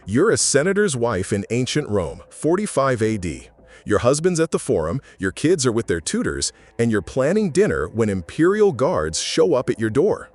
You're a senator's wife in ancient Rome, 45 AD. Your husband's at the forum, your kids are with their tutors, and you're planning dinner when imperial guards show up at your door.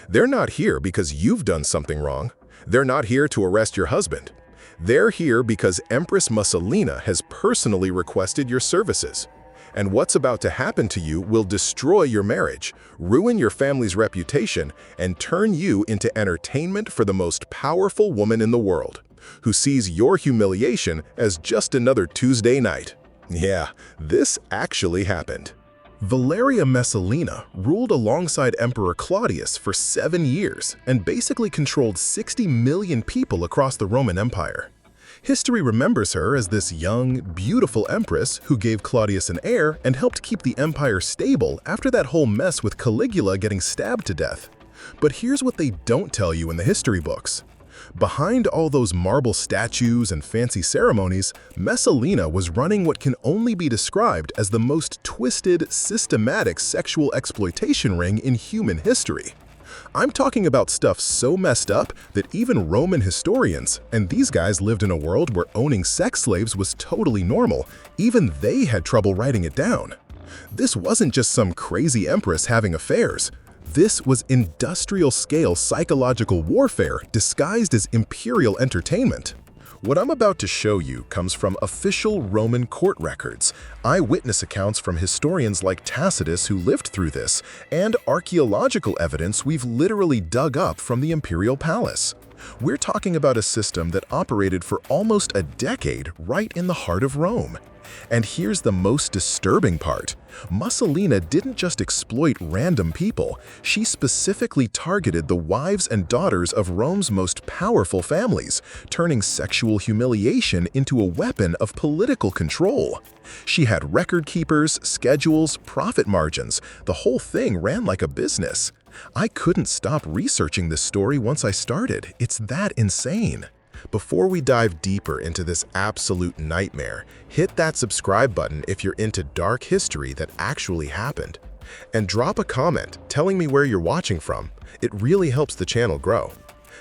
They're not here because you've done something wrong. They're not here to arrest your husband. They're here because Empress Messalina has personally requested your services. And what's about to happen to you will destroy your marriage, ruin your family's reputation, and turn you into entertainment for the most powerful woman in the world, who sees your humiliation as just another Tuesday night. Yeah, this actually happened. Valeria Messalina ruled alongside Emperor Claudius for 7 years and basically controlled 60 million people across the Roman Empire. History remembers her as this young, beautiful empress who gave Claudius an heir and helped keep the empire stable after that whole mess with Caligula getting stabbed to death. But here's what they don't tell you in the history books. Behind all those marble statues and fancy ceremonies, Messalina was running what can only be described as the most twisted, systematic sexual exploitation ring in human history. I'm talking about stuff so messed up that even Roman historians, and these guys lived in a world where owning sex slaves was totally normal, even they had trouble writing it down. This wasn't just some crazy empress having affairs. This was industrial-scale psychological warfare disguised as imperial entertainment. What I'm about to show you comes from official Roman court records, eyewitness accounts from historians like Tacitus who lived through this, and archaeological evidence we've literally dug up from the imperial palace. We're talking about a system that operated for almost a decade right in the heart of Rome. And here's the most disturbing part. Messalina didn't just exploit random people, she specifically targeted the wives and daughters of Rome's most powerful families, turning sexual humiliation into a weapon of political control. She had record keepers, schedules, profit margins. The whole thing ran like a business. I couldn't stop researching this story once I started. It's that insane. Before we dive deeper into this absolute nightmare, hit that subscribe button if you're into dark history that actually happened. And drop a comment telling me where you're watching from. It really helps the channel grow.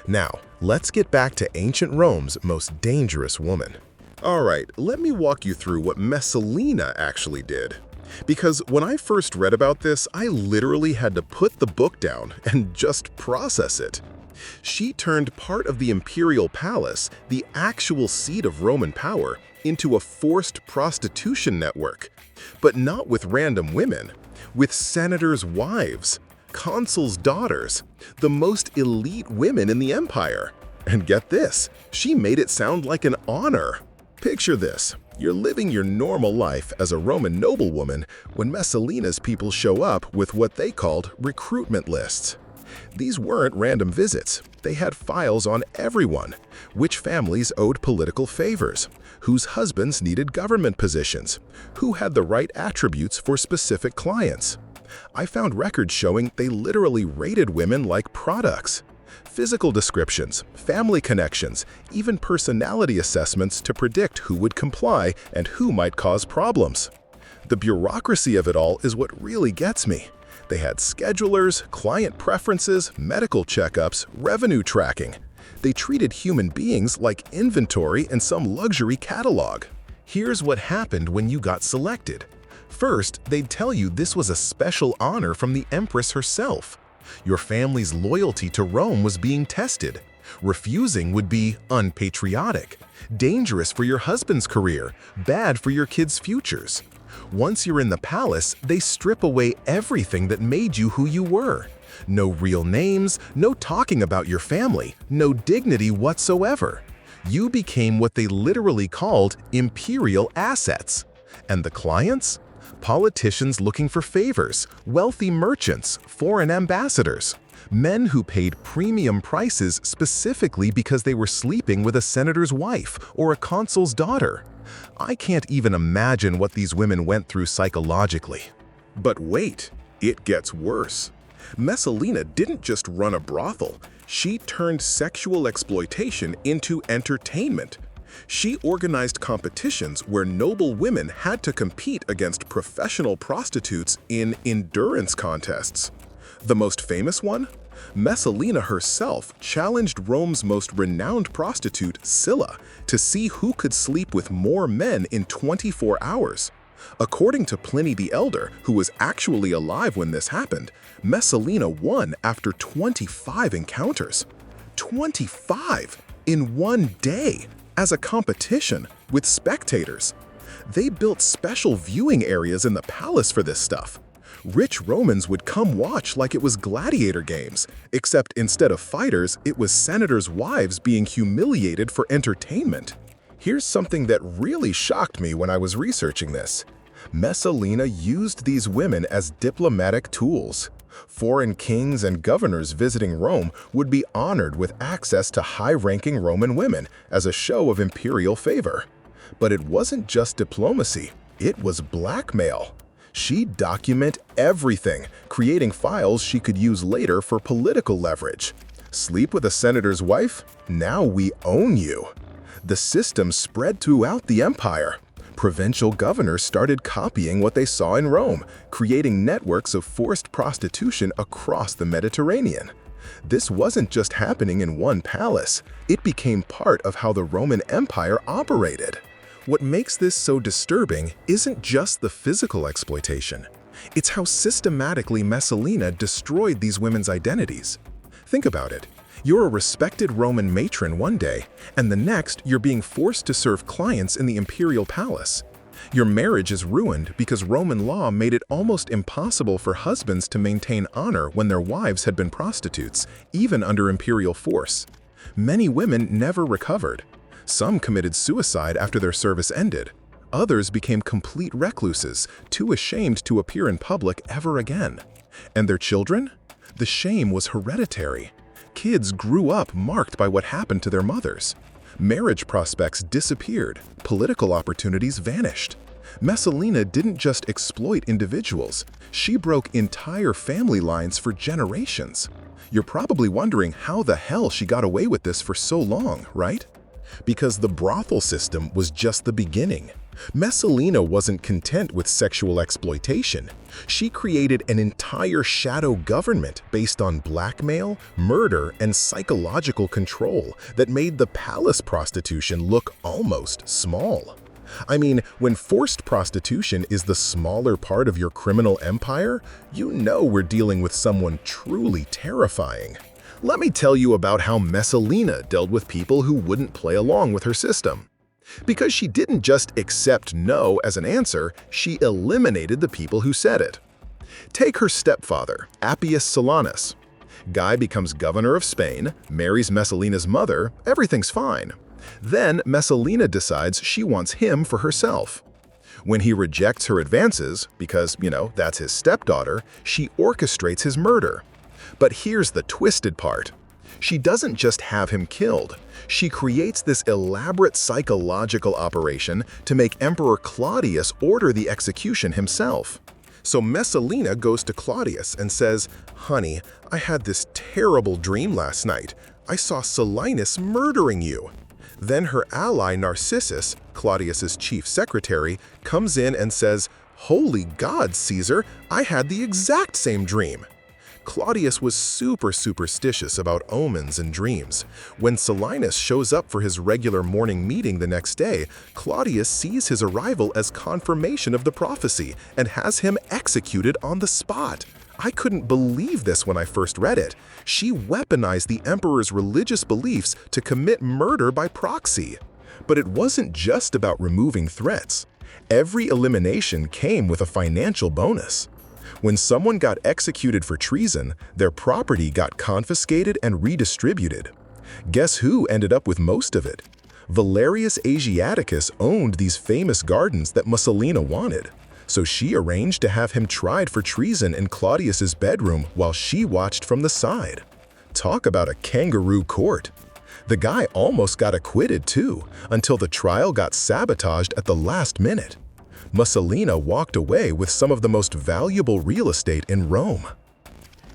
Now, let's get back to ancient Rome's most dangerous woman. Alright, let me walk you through what Messalina actually did. Because when I first read about this, I literally had to put the book down and just process it. She turned part of the imperial palace, the actual seat of Roman power, into a forced prostitution network. But not with random women, with senators' wives, consuls' daughters, the most elite women in the empire. And get this, she made it sound like an honor. Picture this. You're living your normal life as a Roman noblewoman when Messalina's people show up with what they called recruitment lists. These weren't random visits. They had files on everyone, which families owed political favors, whose husbands needed government positions, who had the right attributes for specific clients. I found records showing they literally rated women like products. Physical descriptions, family connections, even personality assessments to predict who would comply and who might cause problems. The bureaucracy of it all is what really gets me. They had schedulers, client preferences, medical checkups, revenue tracking. They treated human beings like inventory in some luxury catalog. Here's what happened when you got selected. First, they'd tell you this was a special honor from the Empress herself. Your family's loyalty to Rome was being tested. Refusing would be unpatriotic, dangerous for your husband's career, bad for your kids' futures. Once you're in the palace, they strip away everything that made you who you were. No real names, no talking about your family, no dignity whatsoever. You became what they literally called imperial assets. And the clients? Politicians looking for favors, wealthy merchants, foreign ambassadors. Men who paid premium prices specifically because they were sleeping with a senator's wife or a consul's daughter. I can't even imagine what these women went through psychologically. But wait, it gets worse. Messalina didn't just run a brothel, she turned sexual exploitation into entertainment. She organized competitions where noble women had to compete against professional prostitutes in endurance contests. The most famous one? Messalina herself challenged Rome's most renowned prostitute, Scylla, to see who could sleep with more men in 24 hours. According to Pliny the Elder, who was actually alive when this happened, Messalina won after 25 encounters. 25 in one day, as a competition with spectators. They built special viewing areas in the palace for this stuff. Rich Romans would come watch like it was gladiator games, except instead of fighters, it was senators' wives being humiliated for entertainment. Here's something that really shocked me when I was researching this. Messalina used these women as diplomatic tools. Foreign kings and governors visiting Rome would be honored with access to high-ranking Roman women as a show of imperial favor. But it wasn't just diplomacy, it was blackmail. She'd document everything, creating files she could use later for political leverage. Sleep with a senator's wife? Now we own you. The system spread throughout the empire. Provincial governors started copying what they saw in Rome, creating networks of forced prostitution across the Mediterranean. This wasn't just happening in one palace, it became part of how the Roman Empire operated. What makes this so disturbing isn't just the physical exploitation. It's how systematically Messalina destroyed these women's identities. Think about it. You're a respected Roman matron one day, and the next you're being forced to serve clients in the imperial palace. Your marriage is ruined because Roman law made it almost impossible for husbands to maintain honor when their wives had been prostitutes, even under imperial force. Many women never recovered. Some committed suicide after their service ended. Others became complete recluses, too ashamed to appear in public ever again. And their children? The shame was hereditary. Kids grew up marked by what happened to their mothers. Marriage prospects disappeared. Political opportunities vanished. Messalina didn't just exploit individuals. She broke entire family lines for generations. You're probably wondering how the hell she got away with this for so long, right? Because the brothel system was just the beginning. Messalina wasn't content with sexual exploitation. She created an entire shadow government based on blackmail, murder, and psychological control that made the palace prostitution look almost small. I mean, when forced prostitution is the smaller part of your criminal empire, you know we're dealing with someone truly terrifying. Let me tell you about how Messalina dealt with people who wouldn't play along with her system. Because she didn't just accept no as an answer, she eliminated the people who said it. Take her stepfather, Appius Silanus. Guy becomes governor of Spain, marries Messalina's mother, everything's fine. Then Messalina decides she wants him for herself. When he rejects her advances, because, that's his stepdaughter, she orchestrates his murder. But here's the twisted part. She doesn't just have him killed. She creates this elaborate psychological operation to make Emperor Claudius order the execution himself. So Messalina goes to Claudius and says, "Honey, I had this terrible dream last night. I saw Silanus murdering you." Then her ally Narcissus, Claudius's chief secretary, comes in and says, "Holy God, Caesar, I had the exact same dream." Claudius was super superstitious about omens and dreams. When Silanus shows up for his regular morning meeting the next day, Claudius sees his arrival as confirmation of the prophecy and has him executed on the spot. I couldn't believe this when I first read it. She weaponized the emperor's religious beliefs to commit murder by proxy. But it wasn't just about removing threats. Every elimination came with a financial bonus. When someone got executed for treason, their property got confiscated and redistributed. Guess who ended up with most of it? Valerius Asiaticus owned these famous gardens that Messalina wanted, so she arranged to have him tried for treason in Claudius's bedroom while she watched from the side. Talk about a kangaroo court. The guy almost got acquitted too, until the trial got sabotaged at the last minute. Messalina walked away with some of the most valuable real estate in Rome.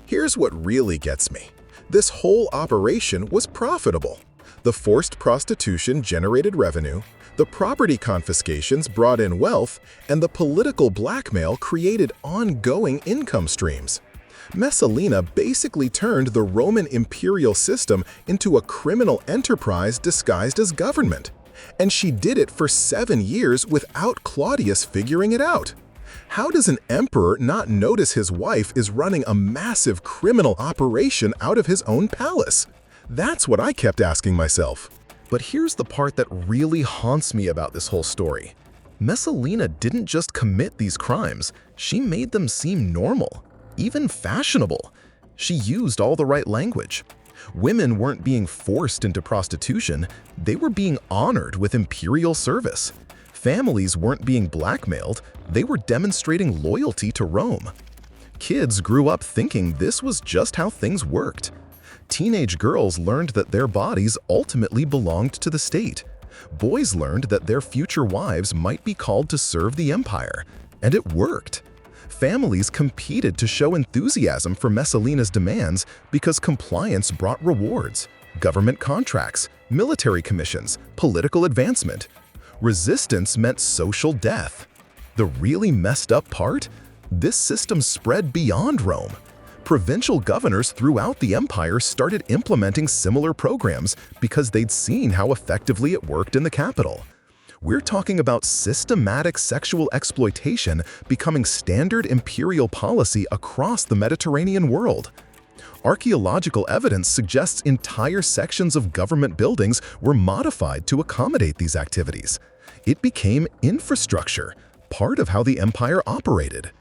Here's what really gets me. This whole operation was profitable. The forced prostitution generated revenue, the property confiscations brought in wealth, and the political blackmail created ongoing income streams. Messalina basically turned the Roman imperial system into a criminal enterprise disguised as government. And she did it for 7 years without Claudius figuring it out. How does an emperor not notice his wife is running a massive criminal operation out of his own palace? That's what I kept asking myself. But here's the part that really haunts me about this whole story. Messalina didn't just commit these crimes, she made them seem normal, even fashionable. She used all the right language. Women weren't being forced into prostitution, they were being honored with imperial service. Families weren't being blackmailed, they were demonstrating loyalty to Rome. Kids grew up thinking this was just how things worked. Teenage girls learned that their bodies ultimately belonged to the state. Boys learned that their future wives might be called to serve the empire. And it worked. Families competed to show enthusiasm for Messalina's demands because compliance brought rewards, government contracts, military commissions, political advancement. Resistance meant social death. The really messed up part? This system spread beyond Rome. Provincial governors throughout the empire started implementing similar programs because they'd seen how effectively it worked in the capital. We're talking about systematic sexual exploitation becoming standard imperial policy across the Mediterranean world. Archaeological evidence suggests entire sections of government buildings were modified to accommodate these activities. It became infrastructure, part of how the empire operated.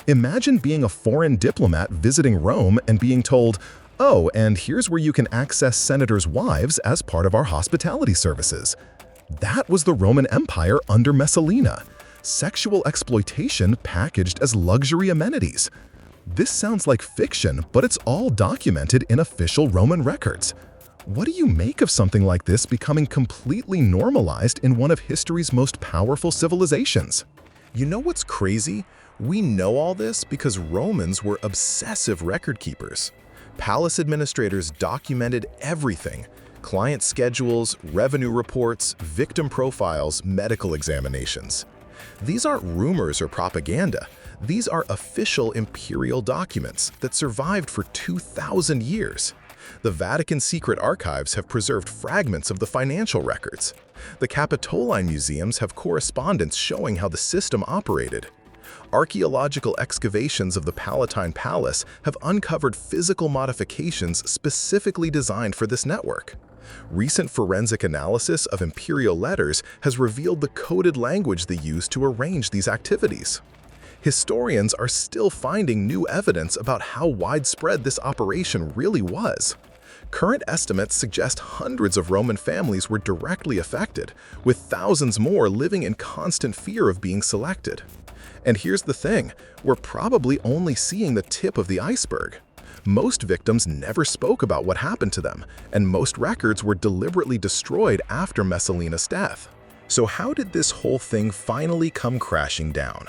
Imagine being a foreign diplomat visiting Rome and being told, "Oh, and here's where you can access senators' wives as part of our hospitality services." That was the Roman Empire under Messalina. Sexual exploitation packaged as luxury amenities. This sounds like fiction, but it's all documented in official Roman records. What do you make of something like this becoming completely normalized in one of history's most powerful civilizations? You know what's crazy? We know all this because Romans were obsessive record keepers. Palace administrators documented everything: client schedules, revenue reports, victim profiles, medical examinations. These aren't rumors or propaganda. These are official imperial documents that survived for 2,000 years. The Vatican secret archives have preserved fragments of the financial records. The Capitoline museums have correspondence showing how the system operated. Archaeological excavations of the Palatine Palace have uncovered physical modifications specifically designed for this network. Recent forensic analysis of imperial letters has revealed the coded language they used to arrange these activities. Historians are still finding new evidence about how widespread this operation really was. Current estimates suggest hundreds of Roman families were directly affected, with thousands more living in constant fear of being selected. And here's the thing, we're probably only seeing the tip of the iceberg. Most victims never spoke about what happened to them, and most records were deliberately destroyed after Messalina's death. So how did this whole thing finally come crashing down?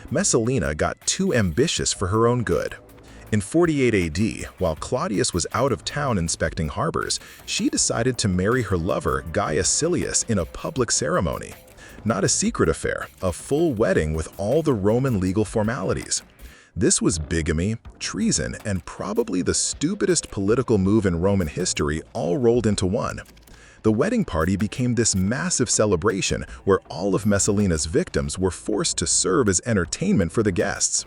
Messalina got too ambitious for her own good. In 48 AD, while Claudius was out of town inspecting harbors, she decided to marry her lover, Gaius Silius, in a public ceremony. Not a secret affair, a full wedding with all the Roman legal formalities. This was bigamy, treason, and probably the stupidest political move in Roman history all rolled into one. The wedding party became this massive celebration where all of Messalina's victims were forced to serve as entertainment for the guests.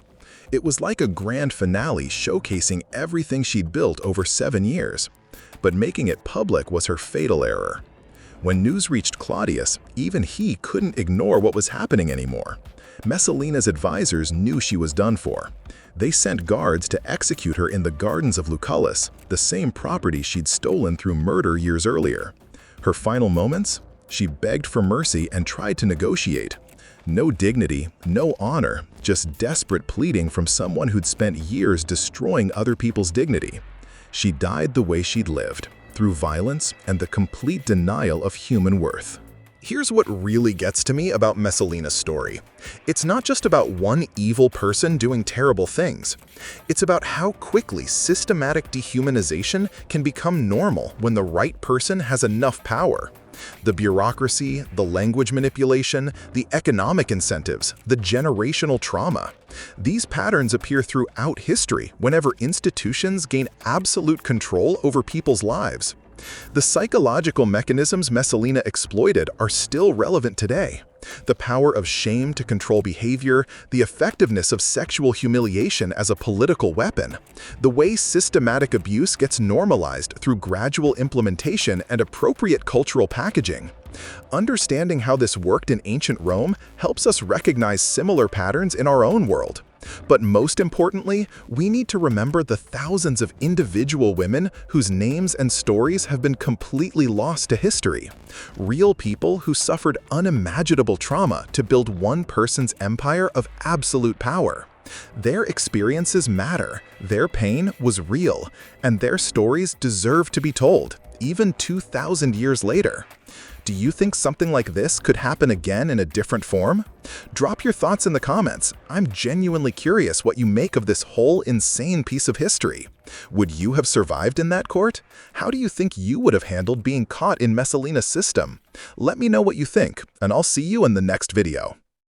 It was like a grand finale showcasing everything she'd built over 7 years. But making it public was her fatal error. When news reached Claudius, even he couldn't ignore what was happening anymore. Messalina's advisors knew she was done for. They sent guards to execute her in the gardens of Lucullus, the same property she'd stolen through murder years earlier. Her final moments? She begged for mercy and tried to negotiate. No dignity, no honor, just desperate pleading from someone who'd spent years destroying other people's dignity. She died the way she'd lived, through violence and the complete denial of human worth. Here's what really gets to me about Messalina's story. It's not just about one evil person doing terrible things. It's about how quickly systematic dehumanization can become normal when the right person has enough power. The bureaucracy, the language manipulation, the economic incentives, the generational trauma. These patterns appear throughout history whenever institutions gain absolute control over people's lives. The psychological mechanisms Messalina exploited are still relevant today. The power of shame to control behavior, the effectiveness of sexual humiliation as a political weapon, the way systematic abuse gets normalized through gradual implementation and appropriate cultural packaging. Understanding how this worked in ancient Rome helps us recognize similar patterns in our own world. But most importantly, we need to remember the thousands of individual women whose names and stories have been completely lost to history. Real people who suffered unimaginable trauma to build one person's empire of absolute power. Their experiences matter, their pain was real, and their stories deserve to be told, even 2,000 years later. Do you think something like this could happen again in a different form? Drop your thoughts in the comments. I'm genuinely curious what you make of this whole insane piece of history. Would you have survived in that court? How do you think you would have handled being caught in Messalina's system? Let me know what you think, and I'll see you in the next video.